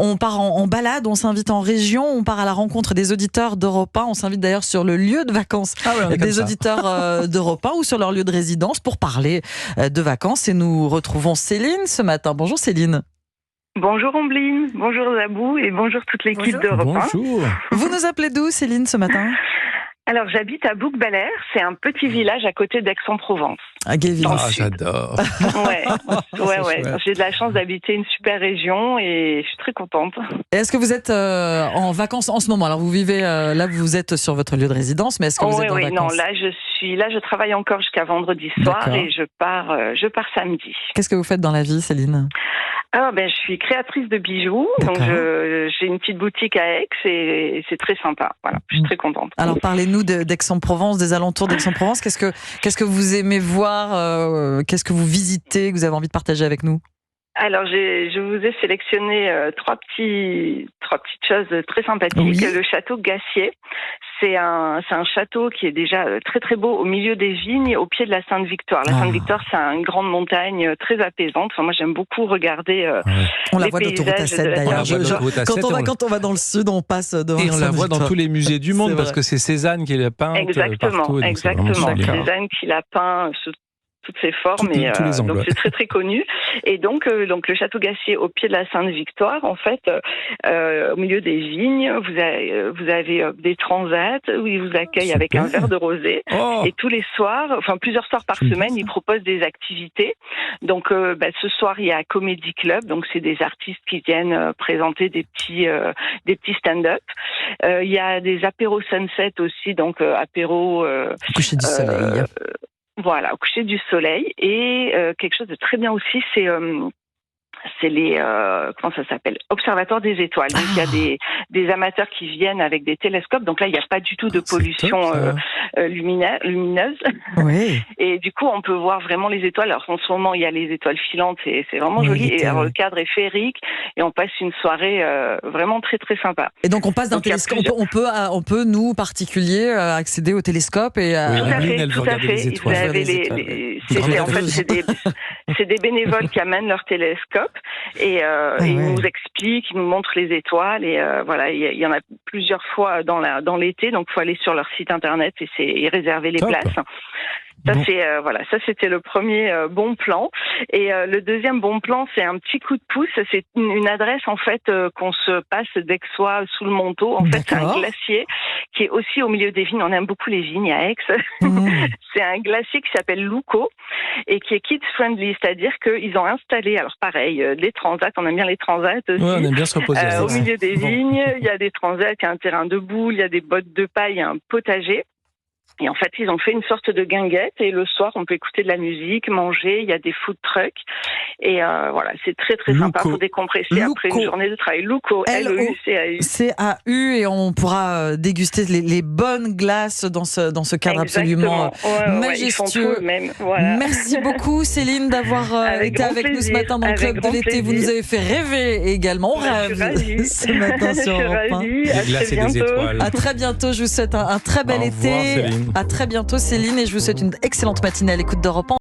On part en balade, on s'invite en région, on part à la rencontre des auditeurs d'Europe 1. On s'invite d'ailleurs sur le lieu de vacances des auditeurs d'Europe 1 ou sur leur lieu de résidence pour parler de vacances. Et nous retrouvons Céline ce matin. Bonjour Céline. Bonjour Ombline, bonjour Zabou et bonjour toute l'équipe d'Europe 1. Bonjour. Vous nous appelez d'où Céline ce matin ? Alors j'habite à Bouc-Belair, c'est un petit village à côté d'Aix-en-Provence. À Guéville. Ah, j'adore. Ouais. J'ai de la chance d'habiter une super région et je suis très contente. Et est-ce que vous êtes en vacances en ce moment ? Alors vous vivez là, vous êtes sur votre lieu de résidence, mais est-ce que vous êtes en vacances ? Non, je travaille encore jusqu'à vendredi soir. D'accord. Et je pars samedi. Qu'est-ce que vous faites dans la vie, Céline ? Alors, je suis créatrice de bijoux, donc j'ai une petite boutique à Aix et c'est très sympa. Voilà, je suis très contente. Alors parlez-nous d'Aix-en-Provence, des alentours d'Aix-en-Provence. Qu'est-ce que vous aimez voir ? Qu'est-ce que vous visitez, que vous avez envie de partager avec nous ? Alors, je vous ai sélectionné trois petites choses très sympathiques. Oui. Le château Gassier, c'est un château qui est déjà très très beau au milieu des vignes, au pied de la Sainte-Victoire. La Sainte-Victoire, c'est une grande montagne très apaisante. Enfin, moi, j'aime beaucoup regarder on la voit d'autoroute A7 d'ailleurs. Quand on va dans le sud, on passe devant. Et on la voit dans tous les musées du monde parce que c'est Cézanne qui l'a peint. Exactement. C'est Cézanne qui l'a peint toutes ses formes, donc c'est très très connu. Et donc le château Gassier au pied de la Sainte-Victoire, en fait, au milieu des vignes, vous avez des transats où ils vous accueillent avec un verre de rosé. Et tous les soirs, enfin plusieurs soirs par semaine, ils proposent des activités. Donc ce soir il y a Comedy Club, donc c'est des artistes qui viennent présenter des petits stand-up. Il y a des apéros sunset aussi, donc apéros coucher du soleil. Voilà, au coucher du soleil. Et quelque chose de très bien aussi, c'est les comment ça s'appelle, observatoires des étoiles. Donc il y a des amateurs qui viennent avec des télescopes. Donc là il n'y a pas du tout de pollution lumineuse. Oui. Et du coup on peut voir vraiment les étoiles. Alors en ce moment il y a les étoiles filantes, c'est vraiment joli. Et alors, le cadre est féerique et on passe une soirée vraiment très très sympa. Et donc on passe d'un télescope. On peut nous particuliers accéder au télescope et tout à fait. Vous avez c'est des bénévoles qui amènent leur télescope. Et ils nous expliquent, ils nous montrent les étoiles et voilà, il y en a plusieurs fois dans l'été, donc il faut aller sur leur site internet et réserver les places. Ça c'était le premier bon plan. Et le deuxième bon plan, c'est un petit coup de pouce. C'est une adresse en fait qu'on se passe d'Aixois sous le manteau. En fait, c'est un glacier qui est aussi au milieu des vignes. On aime beaucoup les vignes à Aix. C'est un glacier qui s'appelle Louco et qui est kids friendly, c'est-à-dire qu'ils ont installé, alors pareil, des transats. On aime bien les transats aussi. Ouais, on aime bien se reposer. Au milieu des vignes, il y a des transats, il y a un terrain de boules, il y a des bottes de paille, il y a un potager. Et en fait, ils ont fait une sorte de guinguette et le soir, on peut écouter de la musique, manger, il y a des food trucks. Et voilà, c'est très très sympa pour décompresser après une journée de travail. Louco, L-O-U-C-A-U. C-A-U, et on pourra déguster les bonnes glaces dans ce cadre absolument majestueux. Voilà. Merci beaucoup Céline d'avoir été avec nous ce matin dans le Club de l'été. Vous nous avez fait rêver également. On rêve ce matin sur Europe 1. Des glaces et des étoiles. À très bientôt, je vous souhaite un très bel été. Céline. À très bientôt Céline et je vous souhaite une excellente matinée à l'écoute d'Europe 1.